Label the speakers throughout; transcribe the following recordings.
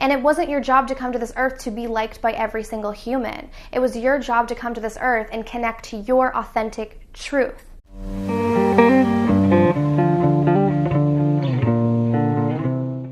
Speaker 1: And it wasn't your job to come to this earth to be liked by every single human. It was your job to come to this earth and connect to your authentic truth.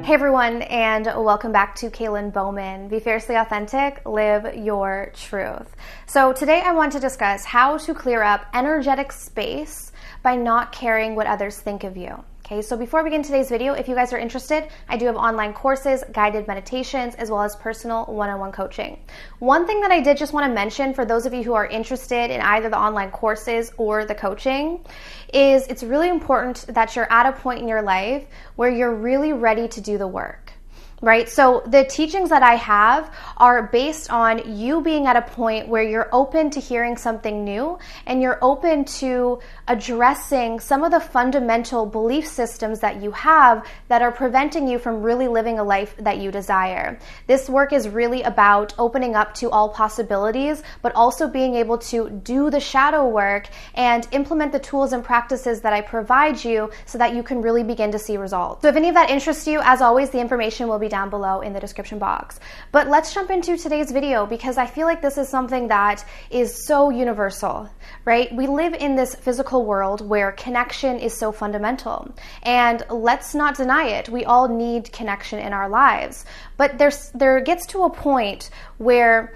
Speaker 1: Hey everyone, and welcome back to Kaylin Bowman. Be fiercely authentic, live your truth. So today I want to discuss how to clear up energetic space by not caring what others think of you. Okay, so before we begin today's video, if you guys are interested, I do have online courses, guided meditations, as well as personal one-on-one coaching. One thing that I did just want to mention for those of you who are interested in either the online courses or the coaching is it's really important that you're at a point in your life where you're really ready to do the work. Right? So the teachings that I have are based on you being at a point where you're open to hearing something new and you're open to addressing some of the fundamental belief systems that you have that are preventing you from really living a life that you desire. This work is really about opening up to all possibilities, but also being able to do the shadow work and implement the tools and practices that I provide you so that you can really begin to see results. So if any of that interests you, as always, the information will be down below in the description box. But let's jump into today's video because I feel like this is something that is so universal, right? We live in this physical world where connection is so fundamental. And let's not deny it. We all need connection in our lives. But there gets to a point where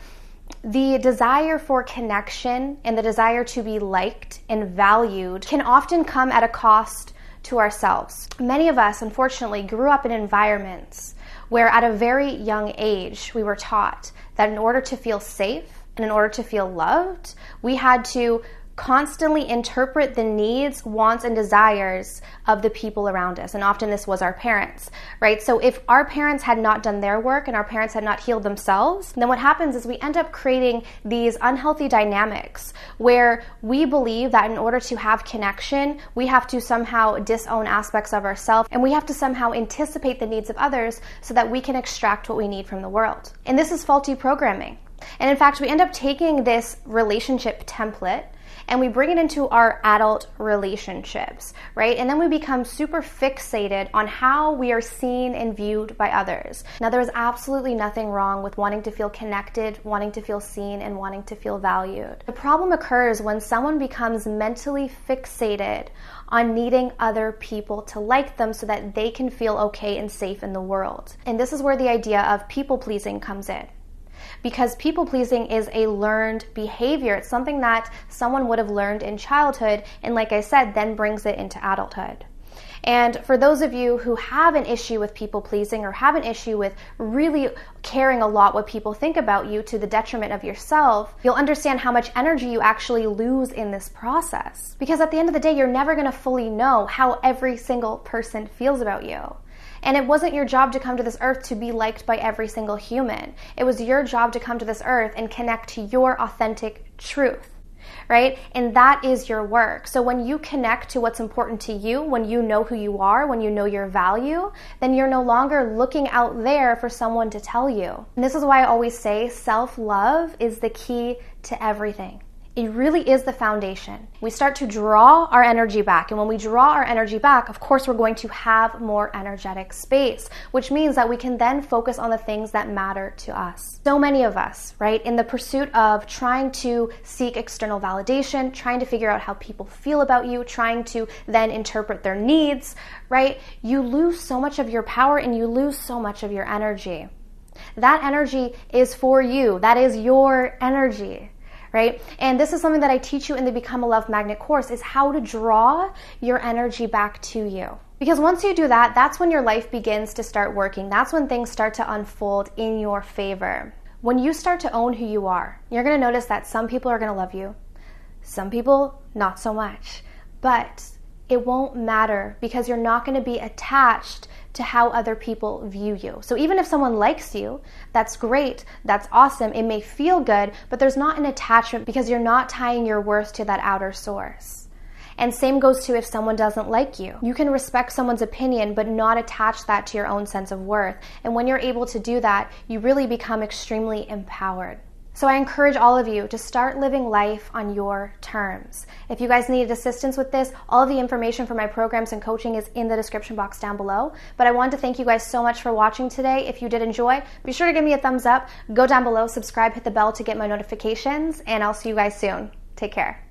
Speaker 1: the desire for connection and the desire to be liked and valued can often come at a cost to ourselves. Many of us, unfortunately, grew up in environments where at a very young age we were taught that in order to feel safe and in order to feel loved, we had to constantly interpret the needs, wants, and desires of the people around us. And often this was our parents, right? So if our parents had not done their work and our parents had not healed themselves, then what happens is we end up creating these unhealthy dynamics where we believe that in order to have connection, we have to somehow disown aspects of ourselves and we have to somehow anticipate the needs of others so that we can extract what we need from the world. And this is faulty programming. And in fact, we end up taking this relationship template and we bring it into our adult relationships, right? And then we become super fixated on how we are seen and viewed by others. Now, there's absolutely nothing wrong with wanting to feel connected, wanting to feel seen, and wanting to feel valued. The problem occurs when someone becomes mentally fixated on needing other people to like them so that they can feel okay and safe in the world. And this is where the idea of people-pleasing comes in. Because people-pleasing is a learned behavior. It's something that someone would have learned in childhood and, like I said, then brings it into adulthood. And for those of you who have an issue with people-pleasing or have an issue with really caring a lot what people think about you to the detriment of yourself, you'll understand how much energy you actually lose in this process. Because at the end of the day, you're never going to fully know how every single person feels about you. And it wasn't your job to come to this earth to be liked by every single human. It was your job to come to this earth and connect to your authentic truth, right? And that is your work. So when you connect to what's important to you, when you know who you are, when you know your value, then you're no longer looking out there for someone to tell you. And this is why I always say self-love is the key to everything. It really is the foundation. We start to draw our energy back. And when we draw our energy back, of course, we're going to have more energetic space, which means that we can then focus on the things that matter to us. So many of us, right, in the pursuit of trying to seek external validation, trying to figure out how people feel about you, trying to then interpret their needs, right, you lose so much of your power and you lose so much of your energy. That energy is for you. That is your energy. Right? And this is something that I teach you in the Become a Love Magnet course is how to draw your energy back to you. Because once you do that, that's when your life begins to start working. That's when things start to unfold in your favor. When you start to own who you are, you're going to notice that some people are going to love you. Some people, not so much. But it won't matter because you're not going to be attached to how other people view you. So even if someone likes you, that's great, that's awesome, it may feel good, but there's not an attachment because you're not tying your worth to that outer source. And same goes to if someone doesn't like you. You can respect someone's opinion, but not attach that to your own sense of worth. And when you're able to do that, you really become extremely empowered. So I encourage all of you to start living life on your terms. If you guys need assistance with this, all of the information for my programs and coaching is in the description box down below. But I want to thank you guys so much for watching today. If you did enjoy, be sure to give me a thumbs up, go down below, subscribe, hit the bell to get my notifications, and I'll see you guys soon. Take care.